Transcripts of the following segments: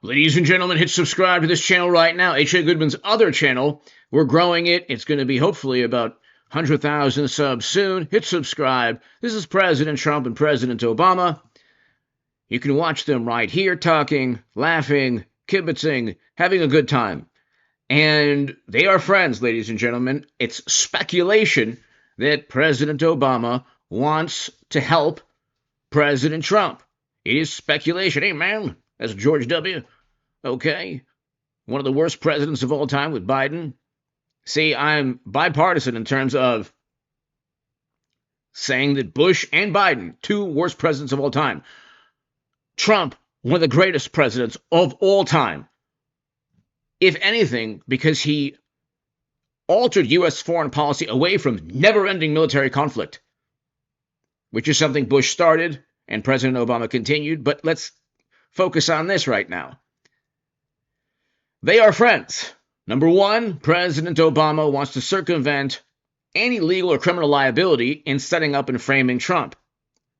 Ladies and gentlemen, hit subscribe to this channel right now. H.A. Goodman's other channel. We're growing it. It's going to be hopefully about 100,000 subs soon. Hit subscribe. This is President Trump and President Obama. You can watch them right here talking, laughing, kibitzing, having a good time. And they are friends, ladies and gentlemen. It's speculation that President Obama wants to help President Trump. It is speculation. Hey, man, that's George W. Okay. One of the worst presidents of all time with Biden. See, I'm bipartisan in terms of saying that Bush and Biden, two worst presidents of all time. Trump, one of the greatest presidents of all time. If anything, because he altered U.S. foreign policy away from never-ending military conflict, which is something Bush started and President Obama continued. But let's focus on this right now. They are friends. Number one, President Obama wants to circumvent any legal or criminal liability in setting up and framing Trump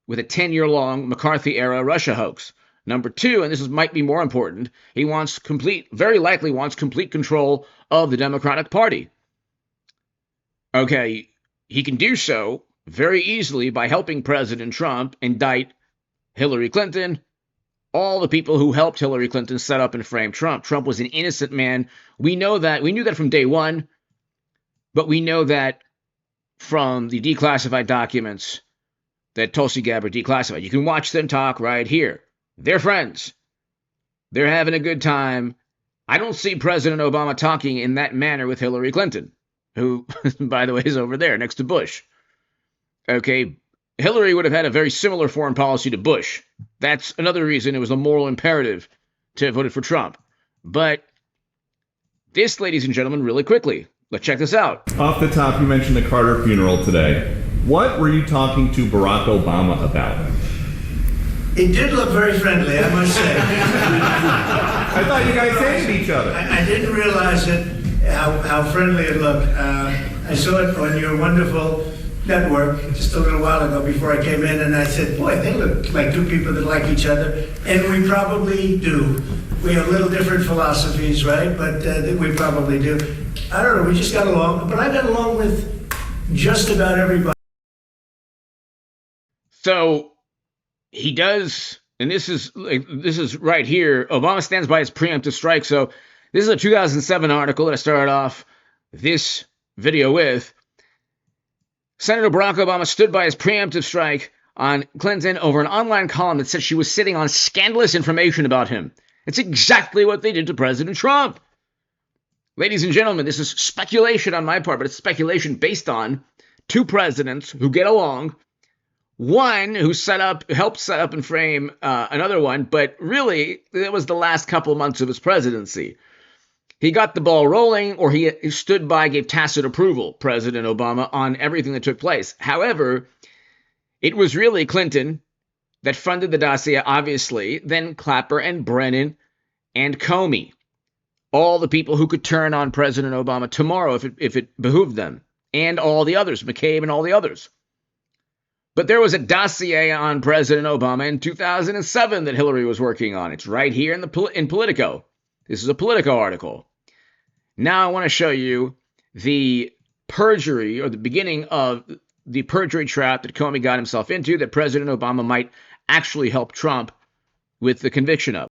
with a 10-year-long McCarthy-era Russia hoax. Number two, and this might be more important, he very likely wants complete control of the Democratic Party. Okay, he can do so very easily by helping President Trump indict Hillary Clinton, all the people who helped Hillary Clinton set up and frame Trump. Trump was an innocent man. We know that. We knew that from day one, but we know that from the declassified documents that Tulsi Gabbard declassified. You can watch them talk right here. They're friends. They're having a good time. I don't see President Obama talking in that manner with Hillary Clinton, who, by the way, is over there next to Bush. Okay, Hillary would have had a very similar foreign policy to Bush. That's another reason it was a moral imperative to have voted for Trump. But this, ladies and gentlemen, really quickly, let's check this out. Off the top, you mentioned the Carter funeral today. What were you talking to Barack Obama about? He did look very friendly, I must say. I thought you guys hated each other. I didn't realize how friendly it looked. I saw it on your wonderful network just a little while ago before I came in, and I said, boy, they look like two people that like each other. And we probably do. We have little different philosophies, right? But we probably do. I don't know, we just got along. But I got along with just about everybody. So he does, and this is right here. Obama stands by his preemptive strike. So this is a 2007 article that I started off this video with. Senator Barack Obama stood by his preemptive strike on Clinton over an online column that said she was sitting on scandalous information about him. It's exactly what they did to President Trump. Ladies and gentlemen, this is speculation on my part, but it's speculation based on two presidents who get along. One who helped set up and frame another one, but really, it was the last couple months of his presidency. He got the ball rolling, or he stood by, gave tacit approval, President Obama, on everything that took place. However, it was really Clinton that funded the dossier, obviously, then Clapper and Brennan and Comey. All the people who could turn on President Obama tomorrow if it behooved them, and all the others, McCabe and all the others. But there was a dossier on President Obama in 2007 that Hillary was working on. It's right here in Politico. This is a Politico article. Now I want to show you the perjury, or the beginning of the perjury trap that Comey got himself into, that President Obama might actually help Trump with the conviction of.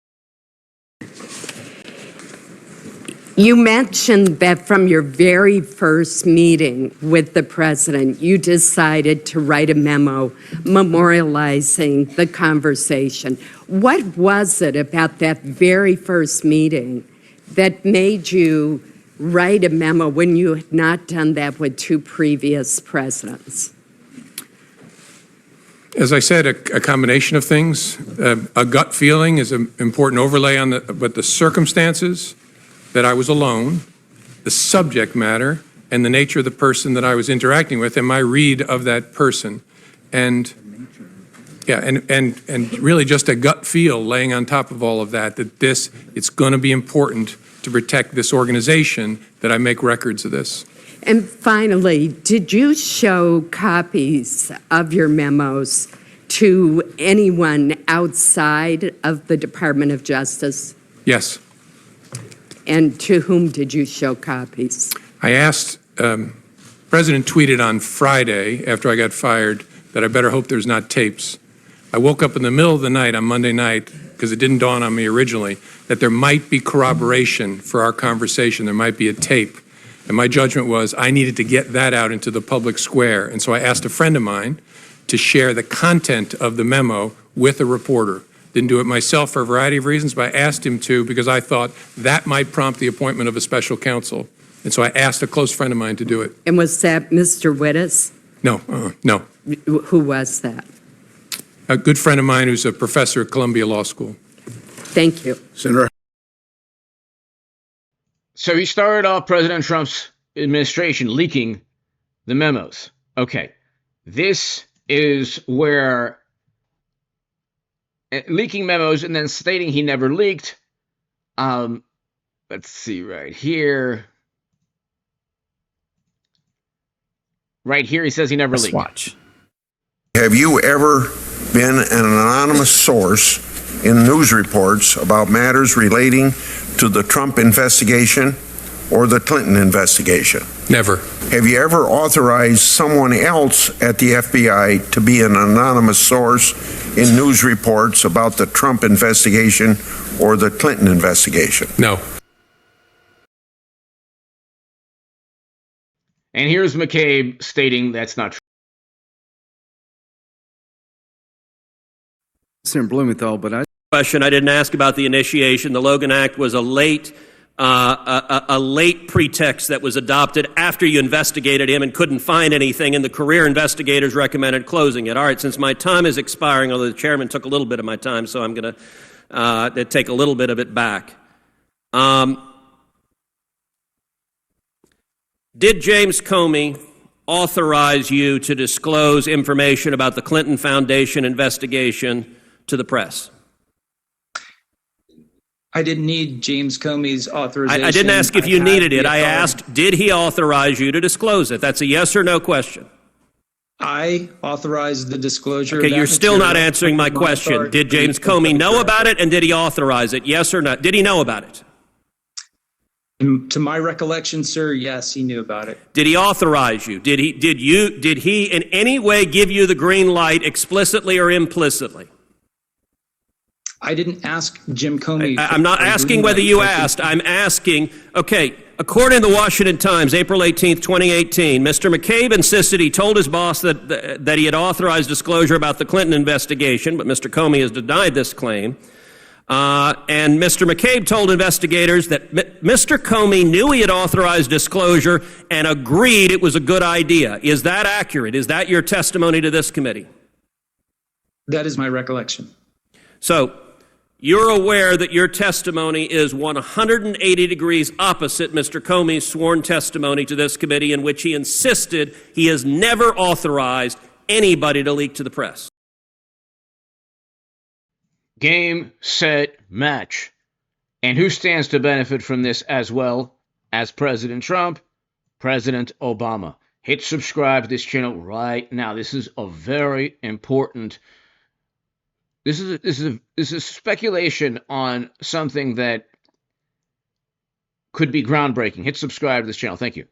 You mentioned that from your very first meeting with the president, you decided to write a memo memorializing the conversation. What was it about that very first meeting that made you write a memo when you had not done that with two previous presidents? As I said, a combination of things. A gut feeling is an important overlay on but the circumstances, that I was alone, the subject matter, and the nature of the person that I was interacting with, and my read of that person. And yeah, and really just a gut feel laying on top of all of that, it's going to be important to protect this organization that I make records of this. And finally, did you show copies of your memos to anyone outside of the Department of Justice? Yes. And to whom did you show copies? I asked, President tweeted on Friday after I got fired that I better hope there's not tapes. I woke up in the middle of the night on Monday night, because it didn't dawn on me originally, that there might be corroboration for our conversation. There might be a tape. And my judgment was I needed to get that out into the public square. And so I asked a friend of mine to share the content of the memo with a reporter. Didn't do it myself for a variety of reasons, but I asked him to because I thought that might prompt the appointment of a special counsel. And so I asked a close friend of mine to do it. And was that Mr. Wittes? No, no. Who was that? A good friend of mine who's a professor at Columbia Law School. Thank you. Senator. So he started off President Trump's administration leaking the memos. Okay, this is where leaking memos and then stating he never leaked. Let's see right here. Right here, he says he never leaked. Watch. Have you ever been an anonymous source in news reports about matters relating to the Trump investigation or the Clinton investigation? Never. Have you ever authorized someone else at the FBI to be an anonymous source in news reports about the Trump investigation or the Clinton investigation? No. And here's McCabe stating that's not true. Senator Blumenthal, but I Question I didn't ask about the initiation. The Logan Act was a late pretext that was adopted after you investigated him and couldn't find anything, and the career investigators recommended closing it. All right, since my time is expiring, although the chairman took a little bit of my time, so I'm going to take a little bit of it back. Did James Comey authorize you to disclose information about the Clinton Foundation investigation to the press? I didn't need James Comey's authorization. I didn't ask if you needed it. I asked, did he authorize you to disclose it? That's a yes or no question. I authorized the disclosure. Okay, you're still not answering my question. Did James Comey know about it, and did he authorize it? Yes or no? Did he know about it? To my recollection, sir, yes, he knew about it. Did he authorize you? Did he in any way give you the green light explicitly or implicitly? I didn't ask Jim Comey. I'm not asking whether you asked. I'm asking, okay, according to the Washington Times, April 18th, 2018, Mr. McCabe insisted he told his boss that he had authorized disclosure about the Clinton investigation, but Mr. Comey has denied this claim. And Mr. McCabe told investigators that Mr. Comey knew he had authorized disclosure and agreed it was a good idea. Is that accurate? Is that your testimony to this committee? That is my recollection. So you're aware that your testimony is 180 degrees opposite Mr. Comey's sworn testimony to this committee, in which he insisted he has never authorized anybody to leak to the press. Game, set, match. And who stands to benefit from this as well as President Trump? President Obama. Hit subscribe to this channel right now. This is a very important. This is speculation on something that could be groundbreaking. Hit subscribe to this channel. Thank you.